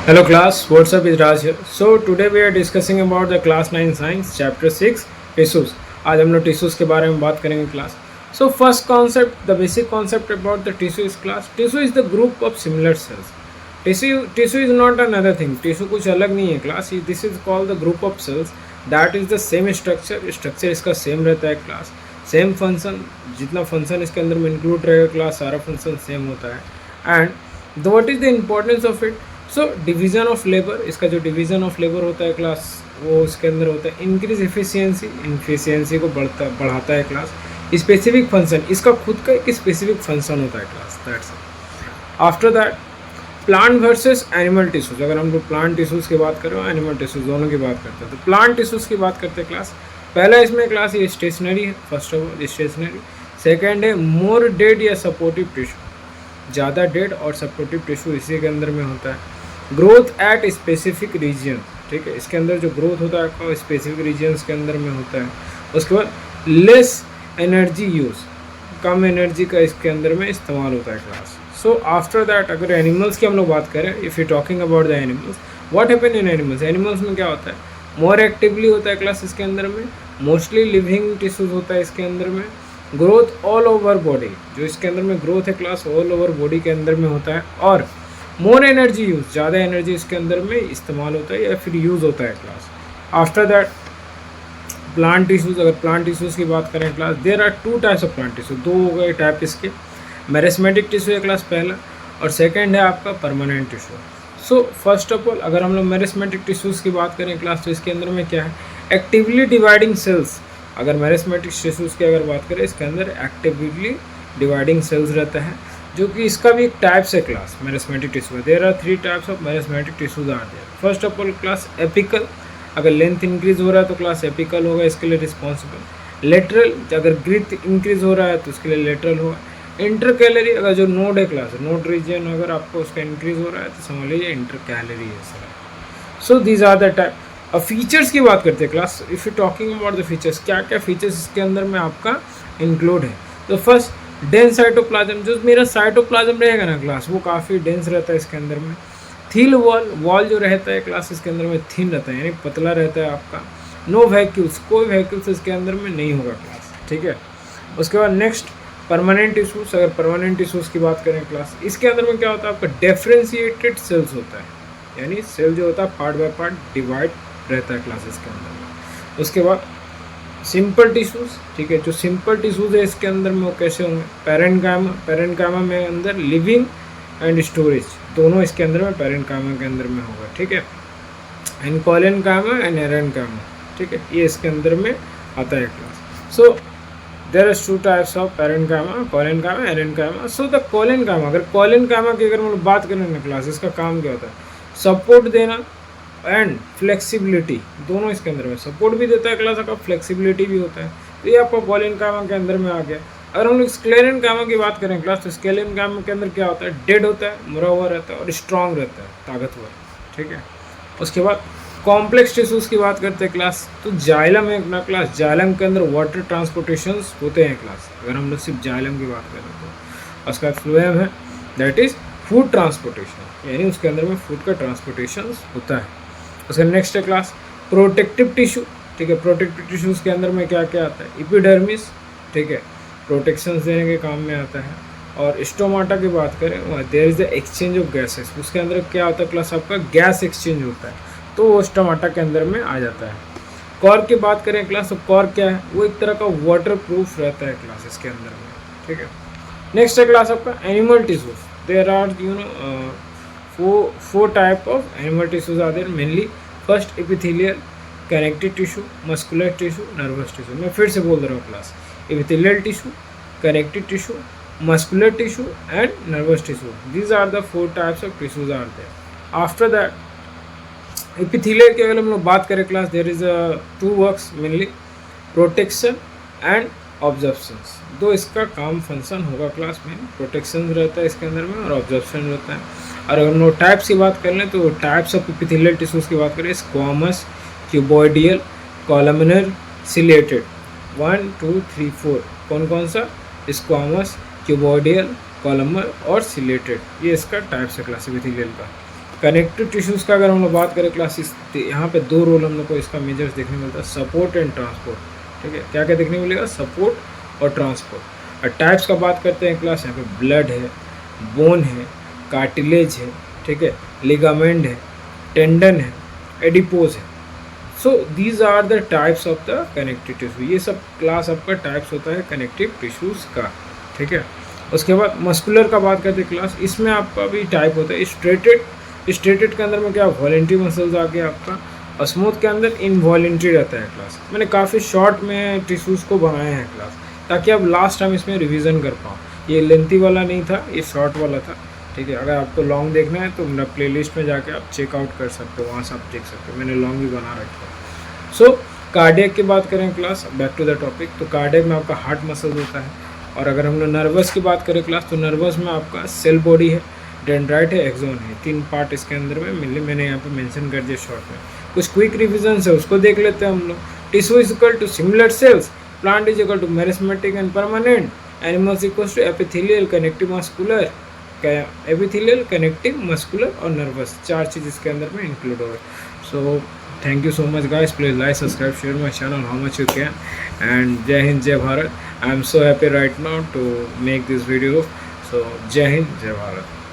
Hello class, what's up is Raj here. So today we are discussing about the class 9 science chapter 6 tissues. आज हम लोग tissues के बारे में बात करेंगे class. So first concept, the basic concept about the tissue is class. Tissue is the group of similar cells. Tissue is not another thing. Tissue कुछ अलग नहीं है class. This is called the group of cells that is the same structure. Structure इसका same रहता है class. Same function, जितना function इसके अंदर में include रहेगा class सारा function same होता है. And what is the importance of it? So division of labour, इसका जो डिवीज़न ऑफ लेबर होता है क्लास वो इसके अंदर होता है इंक्रीज एफिशिएंसी को बढ़ाता है क्लास. स्पेसिफिक फंक्शन, इसका खुद का एक स्पेसिफिक फंक्शन होता है class. That's after that plant versus animal tissues. अगर हम लोग प्लांट टिश्यूज़ की बात करें और एनिमल टिश्यूज दोनों की बात करते हैं तो प्लांट टिश्यूज़ की बात करते हैं क्लास. पहला इसमें क्लास ये स्टेशनरी है. First of all stationary. Second है मोर डेड या सपोर्टिव टिश्यू. ज़्यादा डेड और सपोर्टिव टिश्यू इसी के अंदर में होता है. ग्रोथ एट स्पेसिफिक रीजन, ठीक है, इसके अंदर जो ग्रोथ होता है आपका स्पेसिफिक रीजन्स के अंदर में होता है. उसके बाद लेस एनर्जी यूज़, कम एनर्जी का इसके अंदर में इस्तेमाल होता है क्लास. सो आफ्टर दैट अगर एनिमल्स की हम लोग बात करें, if you talking about the animals, what happen in animals. Animals में क्या होता है, मोर एक्टिवली होता है क्लास इसके अंदर में. मोस्टली लिविंग टिश्यूज होता है इसके अंदर में. ग्रोथ ऑल ओवर बॉडी, जो इसके अंदर में ग्रोथ है क्लास ऑल ओवर बॉडी के अंदर में होता है. और मोर एनर्जी यूज़, ज़्यादा एनर्जी इसके अंदर में इस्तेमाल होता है या फिर यूज़ होता है class. After that plant tissues, अगर प्लांट टिश्यूज़ की बात करें class, there are two types of plant tissue. दो हो गए टाइप इसके. मेरिस्मेटिक टिश्यू है क्लास पहला, और सेकेंड है आपका permanent tissue. So first of all अगर हम लोग मेरिस्मेटिक टिश्यूज़ की बात करें क्लास तो इसके अंदर में क्या है, एक्टिवली डिवाइडिंग सेल्स. अगर मेरिस्मेटिक टिश्यूज़ की अगर बात करें इसके अंदर एक्टिवली डिवाइडिंग सेल्स रहता है, जो कि इसका भी एक टाइप्स है class meristematic tissue. There are three types of meristematic tissues are there. First of all class apical, अगर लेंथ इंक्रीज हो रहा है तो क्लास एपिकल होगा इसके लिए रिस्पॉन्सिबल. लेटरल, अगर ग्रिथ इंक्रीज हो रहा है तो उसके लिए लेटरल होगा. इंटरकैलरी, अगर जो नोड है क्लास नोड रीजन अगर आपको उसका इंक्रीज हो रहा है तो समझ लीजिए इंटरकैलरी है sir. So these are the type. अब फीचर्स की बात करते हैं class. If you talking about the features, क्या क्या फीचर्स इसके अंदर में आपका इंक्लूड है. तो फर्स्ट डेंस साइटोप्लाज्म, जो मेरा साइटोप्लाज्म रहेगा ना क्लास वो काफ़ी डेंस रहता है इसके अंदर में. थिल वॉल जो रहता है क्लास इसके अंदर में थिन रहता है, यानी पतला रहता है आपका. नो वैक्यूल्स, कोई वैक्यूल्स इसके अंदर में नहीं होगा क्लास, ठीक है. उसके बाद नेक्स्ट परमानेंट टिश्यूज़. अगर परमानेंट टिश्यूज़ की बात करें क्लास, इसके अंदर में क्या होता है आपका डिफरेंशिएटेड सेल्स होता है, यानी सेल जो होता है पार्ट बाय पार्ट डिवाइड रहता है क्लास इसके अंदर में. उसके बाद सिंपल टिश्यूज़, ठीक है, जो सिंपल टिश्यूज़ है इसके अंदर में वो कैसे होंगे, पेरेन्काइमा में अंदर लिविंग एंड स्टोरेज दोनों इसके अंदर में पेरेन्काइमा के अंदर में होगा, ठीक है. एंड कोलेनकाइमा एंड एरेन्काइमा, ठीक है, ये इसके अंदर में आता है class. So there are two types of parenchyma, collenchyma, aerenchyma. So the collenchyma, अगर कोलेनकाइमा की अगर हम लोग बात करें ना क्लास, इसका काम क्या होता है, सपोर्ट देना एंड फ्लेक्सिबिलिटी, दोनों इसके अंदर में. सपोर्ट भी देता है क्लास का, फ्लेक्सिबिलिटी भी होता है. तो ये आपका कोलेनकाइमा के अंदर में आ गया. अगर हम लोग स्क्लेरेनकाइमा की बात करें क्लास तो स्क्लेरेनकाइमा के अंदर क्या होता है, डेड होता है, मुड़ा हुआ रहता है और स्ट्रांग रहता है, ताकतवर, ठीक है. उसके बाद कॉम्प्लेक्स टिश्यूज़ की बात करते हैं क्लास, तो जाइलम है अपना क्लास. जाइलम के अंदर वाटर ट्रांसपोर्टेशन होते हैं क्लास. अगर हम लोग सिर्फ जाइलम की बात करें तो उसका फ्लोएम है, दैट इज़ फूड ट्रांसपोर्टेशन, यानी उसके अंदर में फूड का ट्रांसपोर्टेशन होता है. उसका नेक्स्ट है क्लास प्रोटेक्टिव टिश्यू, ठीक है. प्रोटेक्टिव टिश्यूज़ के अंदर में क्या क्या आता है, एपिडर्मिस, ठीक है, प्रोटेक्शन देने के काम में आता है. और स्टोमाटा की बात करें, there is the exchange of gases, उसके अंदर क्या होता है क्लास आपका गैस एक्सचेंज होता है, तो वो स्टोमाटा के अंदर में आ जाता है. कॉर की बात करें क्लास तो कॉर क्या है, वो एक तरह का वाटर प्रूफ रहता है क्लास इसके अंदर में, ठीक है. नेक्स्ट है क्लास आपका animal tissues. There are four type of animal tissues are there mainly. First epithelial, connective tissue, muscular tissue, nervous tissue. मैं फिर से बोल रहा हूँ class, epithelial tissue, connective tissue, muscular tissue and nervous tissue. These are the four types of tissues are there. After that epithelial की अगर हम लोग बात करें class, there is a two works mainly, protection and ऑब्जर्प्शंस. दो इसका काम function होगा क्लास में, प्रोटेक्शन रहता है इसके अंदर में और ऑब्जर्प्शन रहता है. और अगर हम लोग टाइप्स की बात कर लें तो टाइप्स ऑफ एपिथेलियल टिश्यूज़ की बात करें, स्क्वामस, क्यूबॉइडियल, कॉलमनर, सिलेटेड. 1 2 3 4 कौन कौन सा, स्क्वामस, क्यूबॉइडियल, कॉलमर और सिलेटेड, ये इसका टाइप्स है क्लास एपिथेलियल का. कनेक्टिव टिश्यूज़ का अगर हम लोग बात करें क्लास, इस यहाँ पे दो रोल हम लोग को इसका मेजर्स देखने मिलता है, सपोर्ट एंड ट्रांसपोर्ट। ठीक है, क्या क्या देखने मिलेगा, सपोर्ट और ट्रांसपोर्ट। और टाइप्स का बात करते हैं क्लास, यहाँ पे ब्लड है, बोन है, कार्टिलेज है, ठीक है, लिगामेंट है, टेंडन है, एडिपोज है। So these are the types of the connective tissue. ये सब क्लास आपका टाइप्स होता है कनेक्टिव टिश्यूज़ का। ठीक है, उसके बाद मस्कुलर का बात करते हैं क्लास, इसमें आपका भी टाइप होता है स्ट्रेटेड। स्ट्रेटेड के अंदर में क्या वॉलेंट्री मसल्स आ गया आपका, और स्मूथ के अंदर इनवॉलेंट्री रहता है क्लास। मैंने काफ़ी शॉर्ट में टिश्यूज़ को बनाया है क्लास, ताकि आप लास्ट टाइम इसमें रिवीजन कर पाओ। ये लेंथी वाला नहीं था, ये शॉर्ट वाला था। ठीक है, अगर आपको लॉन्ग देखना है तो मेरा प्लेलिस्ट में जाके आप चेकआउट कर सकते हो, वहाँ से आप देख सकते हो, मैंने लॉन्ग भी बना रखा है। सो कार्डियक की बात करें class, back to the topic, तो कार्डियक में आपका हार्ट मसल होता है। और अगर हम लोग नर्वस की बात करें क्लास, तो नर्वस में आपका सेल बॉडी है, डेंड्राइट है, एक्सोन है, 3 पार्ट इसके अंदर में मिले, मैंने यहाँ पे मेंशन कर दिया शॉर्ट में। कुछ क्विक रिविजन है उसको देख लेते हैं हम लोग। Tissue is equal to similar cells, plant is equal to meristematic and permanent, animals equal to epithelial, connective muscular, epithelial, connective, muscular और नर्वस, 4 चीज़ इसके अंदर में इंक्लूड हो गए। So thank you so much guys, please like, subscribe, share my channel how much you can, and जय हिंद, जय Bharat. I am so happy right now to make this video. So Jai Hind, Jai Bharat.